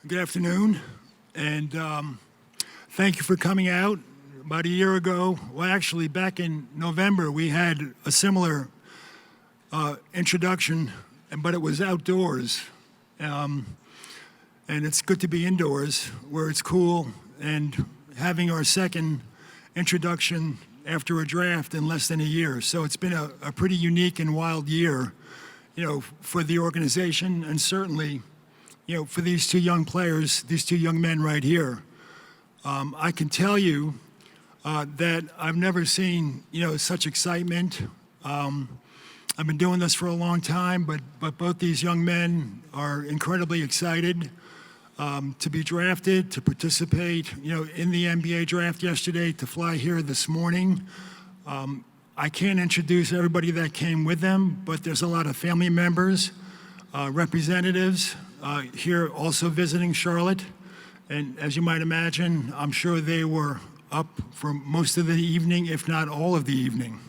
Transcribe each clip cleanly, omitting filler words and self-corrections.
Good afternoon, and thank you for coming out. About a year ago, well, actually, back in November, we had a similar introduction, but it was outdoors. And it's good to be indoors, where it's cool, and having our second introduction after a draft in less than a year. So it's been a pretty unique and wild year, for the organization, and certainly, for these two young players, these two young men right here. I can tell you that I've never seen, such excitement. I've been doing this for a long time, but both these young men are incredibly excited to be drafted, to participate, in the NBA draft yesterday, to fly here this morning. I can't introduce everybody that came with them, but there's a lot of family members, representatives here also visiting Charlotte. And as you might imagine, I'm sure they were up for most of the evening, if not all of the evening,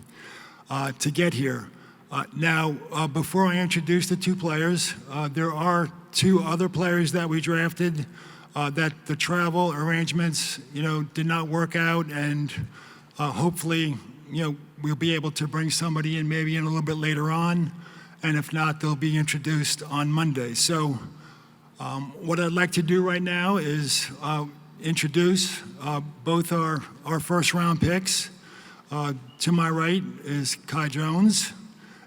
to get here. Now, before I introduce the two players, there are two other players that we drafted that the travel arrangements, did not work out, and hopefully, we'll be able to bring somebody in maybe in a little bit later on, and if not, they'll be introduced on Monday. So what I'd like to do right now is introduce both our first round picks. To my right is Kai Jones,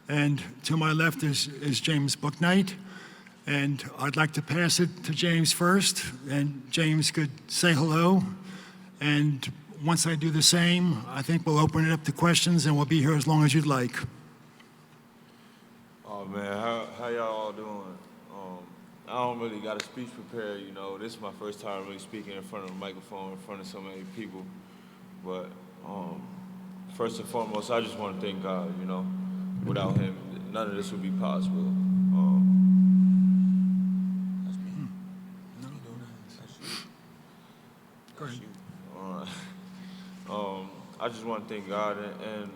and to my left is James Bouknight. And I'd like to pass it to James first, and James could say hello. And once I do the same, I think we'll open it up to questions, and we'll be here as long as you'd like. Oh man, how y'all all doing? I don't really got a speech prepared, This is my first time really speaking in front of a microphone, in front of so many people. But first and foremost, I just want to thank God, Without him, none of this would be possible. That's me. No, that's you. Go ahead. I just want to thank God and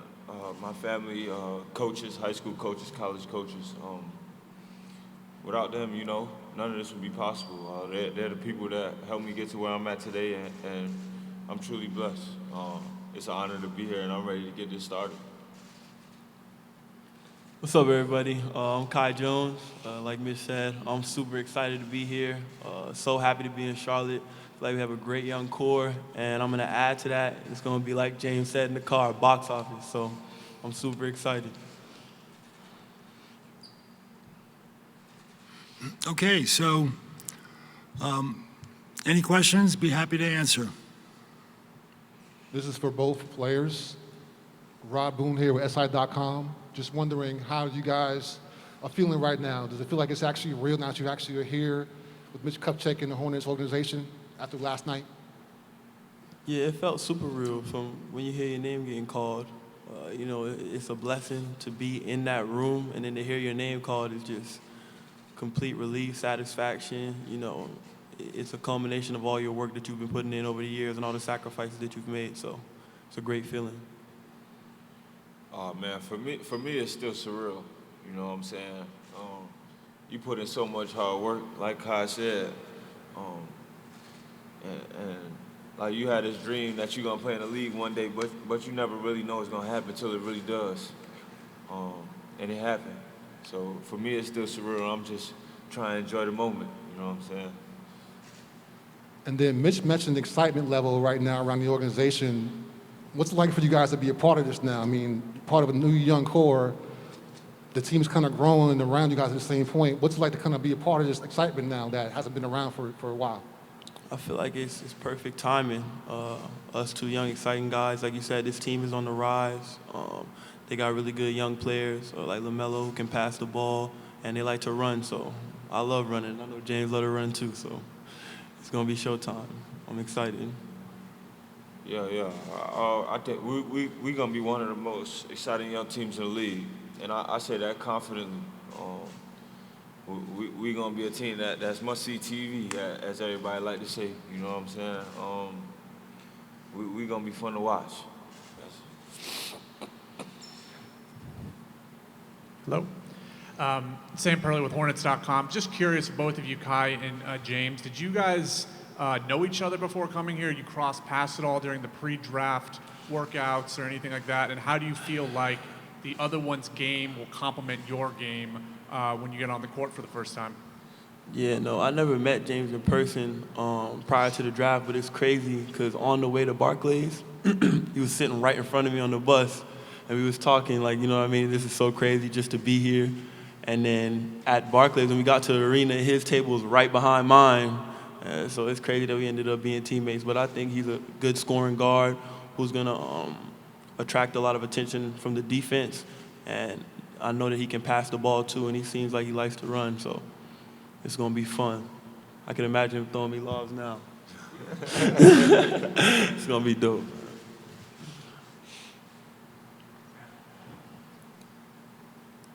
my family, coaches, high school coaches, college coaches. Without them, none of this would be possible. They're the people that helped me get to where I'm at today, and I'm truly blessed. It's an honor to be here, and I'm ready to get this started. What's up, everybody? I'm Kai Jones. Like Mitch said, I'm super excited to be here. So happy to be in Charlotte. Feel like we have a great young core, and I'm going to add to that. It's going to be, like James said in the car, box office. So I'm super excited. Okay, so any questions? Be happy to answer. This is for both players. Rob Boone here with SI.com. Just wondering how you guys are feeling right now. Does it feel like it's actually real now that you actually are here with Mitch Kupchak and the Hornets organization after last night? Yeah, it felt super real from when you hear your name getting called. It's a blessing to be in that room, and then to hear your name called is just complete relief, satisfaction. It's a culmination of all your work that you've been putting in over the years and all the sacrifices that you've made. So it's a great feeling. Oh man, for me, it's still surreal. You know what I'm saying? You put in so much hard work, like Kai said, and like you had this dream that you're gonna play in the league one day, but you never really know it's gonna happen until it really does, and it happened. So for me, it's still surreal. I'm just trying to enjoy the moment. You know what I'm saying? And then Mitch mentioned the excitement level right now around the organization. What's it like for you guys to be a part of this now? I mean, part of a new young core. The team's kind of growing around you guys at the same point. What's it like to kind of be a part of this excitement now that hasn't been around for a while? I feel like it's perfect timing. Us two young, exciting guys. Like you said, this team is on the rise. They got really good young players like LaMelo who can pass the ball, and they like to run. So I love running. I know James loves to run too. So it's going to be showtime. I'm excited. Yeah. I think we're going to be one of the most exciting young teams in the league. And I say that confidently. We're going to be a team that's must-see TV, as everybody like to say. You know what I'm saying? We're going to be fun to watch. Hello. Sam Perley with Hornets.com. Just curious, both of you, Kai and James, did you guys know each other before coming here? You crossed paths at all during the pre-draft workouts or anything like that? And how do you feel like the other one's game will complement your game when you get on the court for the first time? Yeah, no, I never met James in person prior to the draft, but it's crazy because on the way to Barclays, he was sitting right in front of me on the bus, and we was talking like, you know what I mean, this is so crazy just to be here. And then at Barclays, when we got to the arena, his table was right behind mine. So it's crazy that we ended up being teammates. But I think he's a good scoring guard who's going to attract a lot of attention from the defense. And I know that he can pass the ball too, and he seems like he likes to run. So it's going to be fun. I can imagine him throwing me lobs now. It's going to be dope.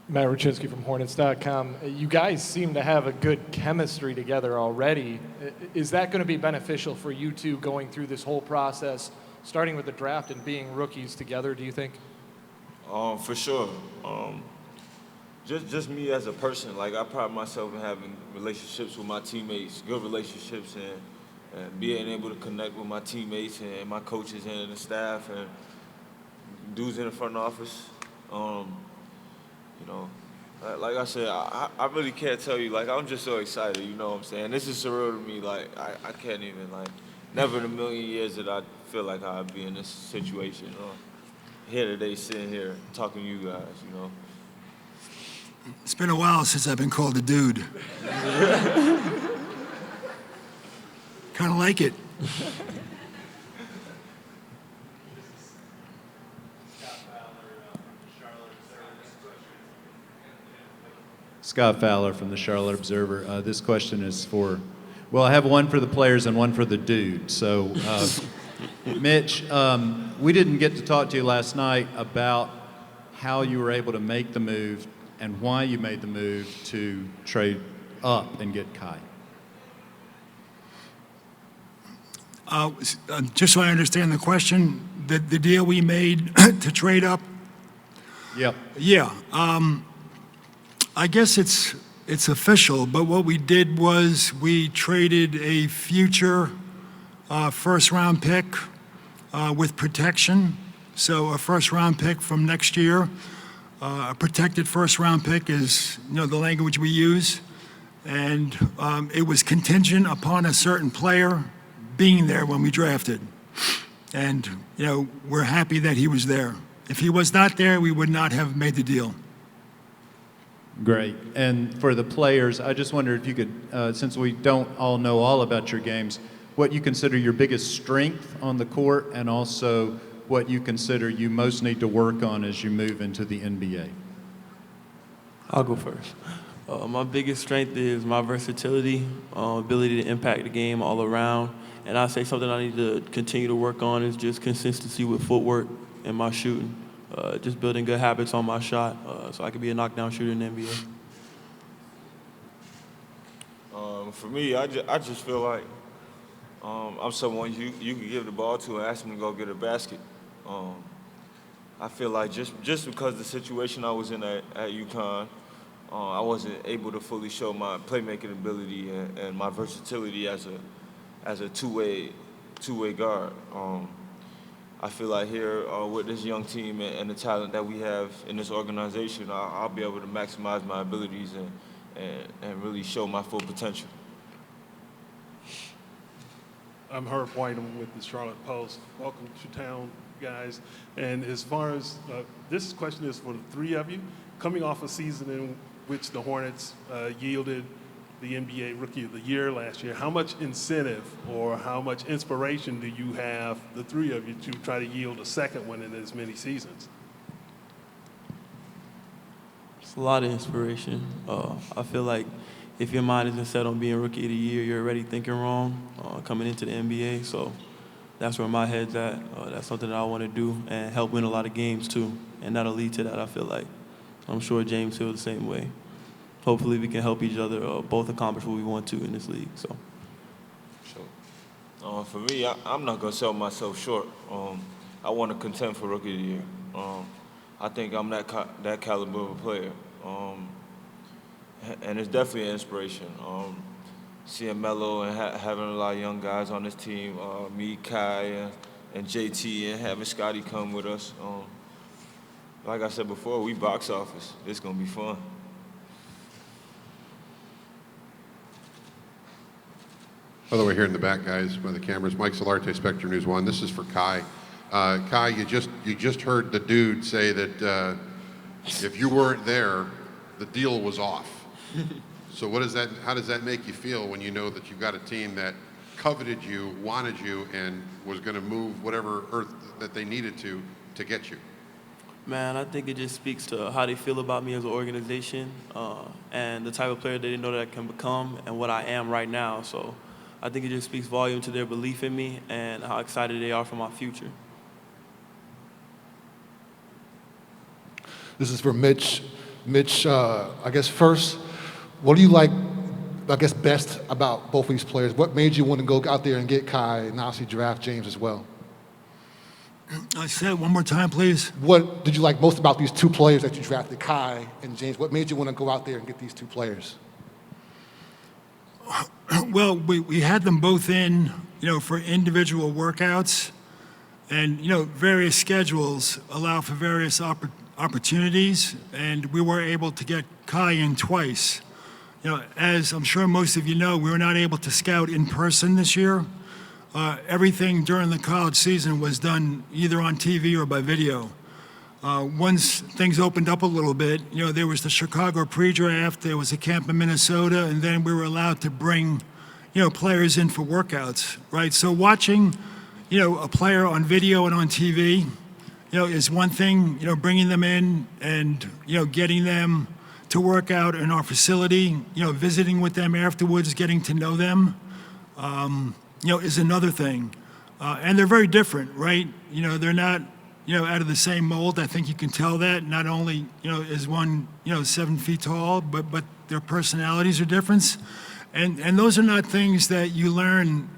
Matt Ruchinsky from Hornets.com. You guys seem to have a good chemistry together already. Is that going to be beneficial for you two going through this whole process, starting with the draft and being rookies together, do you think? For sure. Just me as a person, like I pride myself in having relationships with my teammates, good relationships, and being able to connect with my teammates and my coaches and the staff and dudes in the front office. You know, like I said, I really can't tell you. Like, I'm just so excited, you know what I'm saying? This is surreal to me. Like, I can't even, like, never in a million years that I feel like I'd be in this situation. Here today, sitting here, talking to you guys, you know. It's been a while since I've been called a dude. Kind of like it. Scott Fowler from the Charlotte Observer. This question is for, well, I have one for the players and one for the dude. So, Mitch, we didn't get to talk to you last night about how you were able to make the move and why you made the move to trade up and get Kai. Just so I understand the question, the deal we made to trade up. Yep. Yeah. I guess it's official, but what we did was we traded a future first-round pick with protection. So a first-round pick from next year, a protected first-round pick is, you know, the language we use, and it was contingent upon a certain player being there when we drafted, and you know, we're happy that he was there. If he was not there, we would not have made the deal. Great. And for the players, I just wondered if you could, since we don't all know all about your games, what you consider your biggest strength on the court and also what you consider you most need to work on as you move into the NBA. I'll go first. My biggest strength is my versatility, ability to impact the game all around. And I'd say something I need to continue to work on is just consistency with footwork and my shooting. Just building good habits on my shot so I can be a knockdown shooter in the NBA. For me, I just feel like I'm someone you can give the ball to and ask him to go get a basket. I feel like just because the situation I was in at UConn, I wasn't able to fully show my playmaking ability and my versatility as a two-way guard. I feel like here with this young team and the talent that we have in this organization, I'll be able to maximize my abilities and really show my full potential. I'm Herb Whitem with the Charlotte Post. Welcome to town, guys. And as far as this question is for the three of you, coming off a season in which the Hornets yielded the NBA Rookie of the Year last year, how much incentive or how much inspiration do you have, the three of you, to try to yield a second one in as many seasons? It's a lot of inspiration. I feel like if your mind isn't set on being Rookie of the Year, you're already thinking wrong coming into the NBA. So that's where my head's at. That's something that I want to do and help win a lot of games too. And that'll lead to that, I feel like. I'm sure James feels the same way. Hopefully we can help each other both accomplish what we want to in this league. So, for me, I'm not gonna sell myself short. I want to contend for Rookie of the Year. I think I'm that caliber of a player. and it's definitely an inspiration. Seeing Melo and having a lot of young guys on this team, me, Kai, and JT, and having Scotty come with us. Like I said before, we box office. It's gonna be fun. By the way, here in the back, guys, by the cameras, Mike Solarte, Spectrum News 1. This is for Kai. Kai, you just heard the dude say that if you weren't there, the deal was off. So how does that make you feel when you know that you've got a team that coveted you, wanted you, and was going to move whatever earth that they needed to get you? Man, I think it just speaks to how they feel about me as an organization and the type of player that they know that I can become and what I am right now. So I think it just speaks volume to their belief in me and how excited they are for my future. This is for Mitch. Mitch, I guess first, what do you like, I guess, best about both of these players? What made you want to go out there and get Kai and obviously draft James as well? I said it one more time, please. What did you like most about these two players that you drafted, Kai and James? What made you want to go out there and get these two players? Well, we had them both in, for individual workouts, and, various schedules allow for various opportunities, and we were able to get Kai in twice. As I'm sure most of you know, we were not able to scout in person this year. Everything during the college season was done either on TV or by video. Once things opened up a little bit, there was the Chicago pre-draft, there was a camp in Minnesota, and then we were allowed to bring, players in for workouts, right? So watching, a player on video and on TV, is one thing, bringing them in and, getting them to work out in our facility, visiting with them afterwards, getting to know them, is another thing. And they're very different, right? They're not, out of the same mold. I think you can tell that. Not only, is one, 7 feet tall, but their personalities are different. And those are not things that you learn,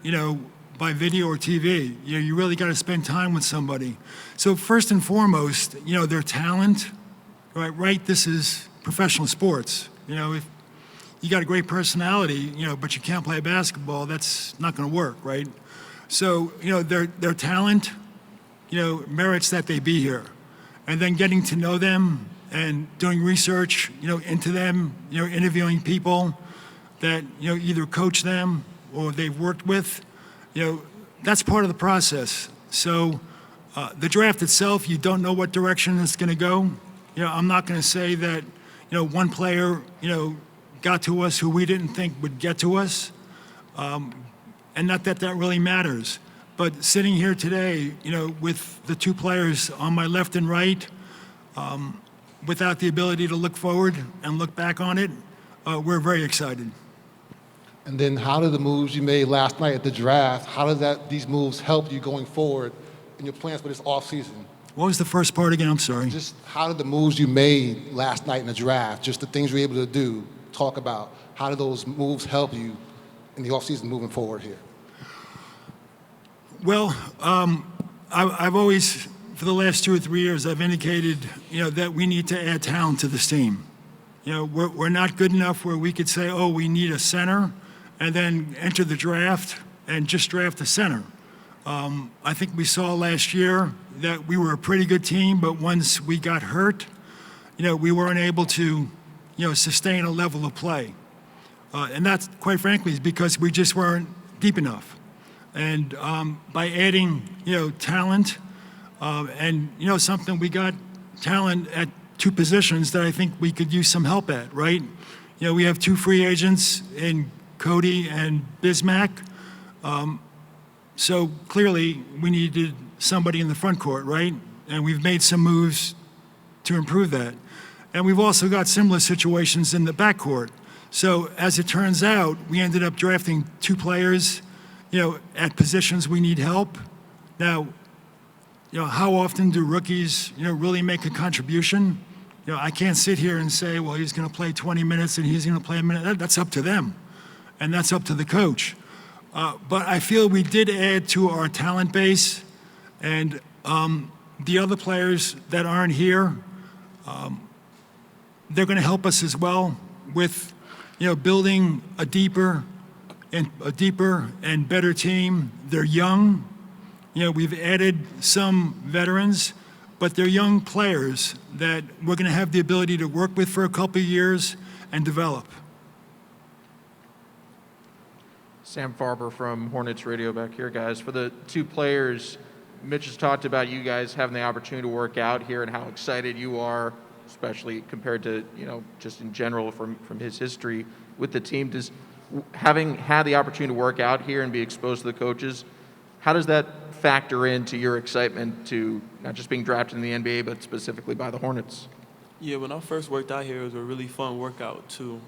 by video or TV. You really got to spend time with somebody. So first and foremost, their talent, right? This is professional sports. If you got a great personality, but you can't play basketball, that's not going to work, right? So, their talent, merits that they be here. And then getting to know them and doing research, into them, interviewing people that, either coach them or they've worked with, that's part of the process. So the draft itself, you don't know what direction it's going to go. I'm not going to say that, one player, got to us who we didn't think would get to us. And not that that really matters. But sitting here today, with the two players on my left and right, without the ability to look forward and look back on it, we're very excited. And then how did the moves you made last night at the draft, how did these moves help you going forward in your plans for this offseason? What was the first part again? I'm sorry. Just how did the moves you made last night in the draft, just the things you were able to do, talk about, how did those moves help you in the offseason moving forward here? Well, I've always, for the last 2 or 3 years, I've indicated, that we need to add talent to this team. We're not good enough where we could say, oh, we need a center, and then enter the draft and just draft a center. I think we saw last year that we were a pretty good team, but once we got hurt, we weren't able to, sustain a level of play. And that's, quite frankly, is because we just weren't deep enough. And by adding, talent, and, something, we got talent at 2 positions that I think we could use some help at, right? We have 2 free agents in Cody and Bismack. So clearly we needed somebody in the front court, right? And we've made some moves to improve that. And we've also got similar situations in the backcourt. So as it turns out, we ended up drafting 2 players, at positions we need help. Now, how often do rookies, really make a contribution? I can't sit here and say, well, he's going to play 20 minutes and he's going to play a minute. That's up to them, and that's up to the coach. But I feel we did add to our talent base, and the other players that aren't here, they're going to help us as well. with, building a deeper and better team. They're young. We've added some veterans, but they're young players that we're going to have the ability to work with for a couple of years and develop. Sam Farber from Hornets Radio back here, guys. For the two players, Mitch has talked about you guys having the opportunity to work out here and how excited you are, especially compared to, just in general from his history with the team. Does having had the opportunity to work out here and be exposed to the coaches, how does that factor into your excitement to not just being drafted in the NBA, but specifically by the Hornets? Yeah, when I first worked out here, it was a really fun workout too.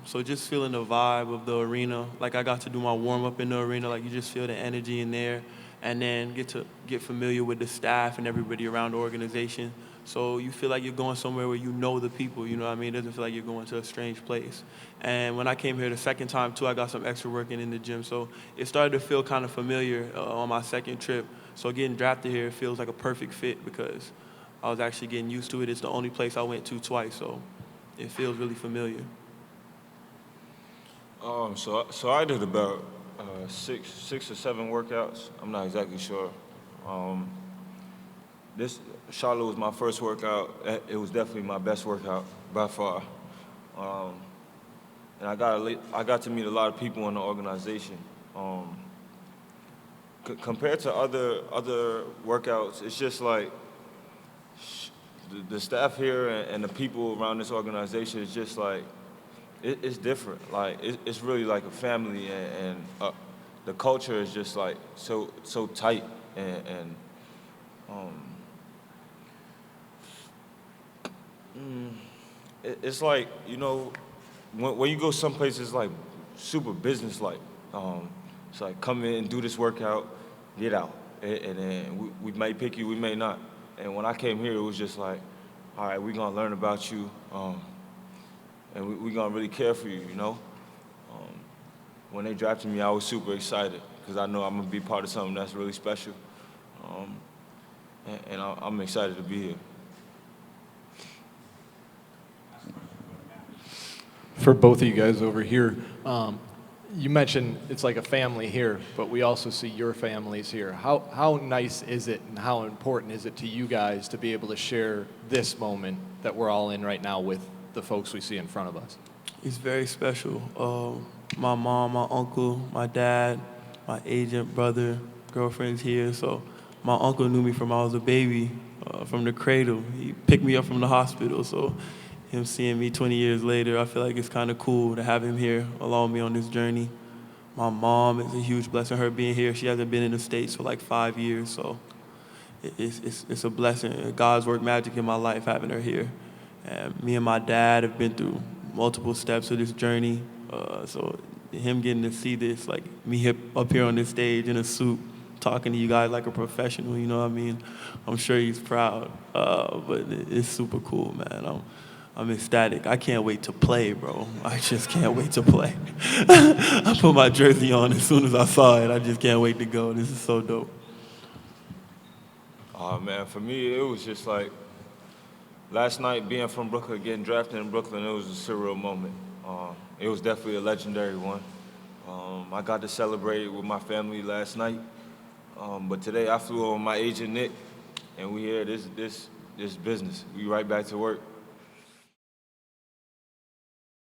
So just feeling the vibe of the arena, like I got to do my warm up in the arena, like you just feel the energy in there, and then get familiar with the staff and everybody around the organization. So you feel like you're going somewhere where you know the people, you know what I mean? It doesn't feel like you're going to a strange place. And when I came here the second time too, I got some extra work in the gym. So it started to feel kind of familiar on my second trip. So getting drafted here feels like a perfect fit because I was actually getting used to it. It's the only place I went to twice, so it feels really familiar. So I did about 6 or 7 workouts. I'm not exactly sure. This Charlotte was my first workout. It was definitely my best workout by far. And I got to meet a lot of people in the organization. Compared to other workouts, it's just like the staff here and the people around this organization is just like, it's different. Like, it's really like a family, and the culture is just like so tight, and it's like, when you go someplace, it's like super business-like. It's like, come in and do this workout, get out. And then we may pick you, we may not. And when I came here, it was just like, all right, we're going to learn about you, and we're going to really care for you, When they drafted me, I was super excited because I know I'm going to be part of something that's really special. And I'm excited to be here. For both of you guys over here, you mentioned it's like a family here, but we also see your families here. How nice is it and how important is it to you guys to be able to share this moment that we're all in right now with the folks we see in front of us? It's very special. My mom, my uncle, my dad, my agent, brother, girlfriend's here. So my uncle knew me from I was a baby, from the cradle. He picked me up from the hospital. So him seeing me 20 years later, I feel like it's kind of cool to have him here along me on this journey. My mom is a huge blessing, her being here. She hasn't been in the States for like 5 years, so it's a blessing. God's worked magic in my life having her here. And me and my dad have been through multiple steps of this journey, so him getting to see this, like me up here on this stage in a suit, talking to you guys like a professional, you know what I mean? I'm sure he's proud, but it's super cool, man. I'm ecstatic. I can't wait to play, bro. I just can't wait to play. I put my jersey on as soon as I saw it. I just can't wait to go. This is so dope. Man, for me, it was just like, last night being from Brooklyn, getting drafted in Brooklyn, it was a surreal moment. It was definitely a legendary one. I got to celebrate it with my family last night. But today I flew on my agent, Nick, and we here, this business. We right back to work.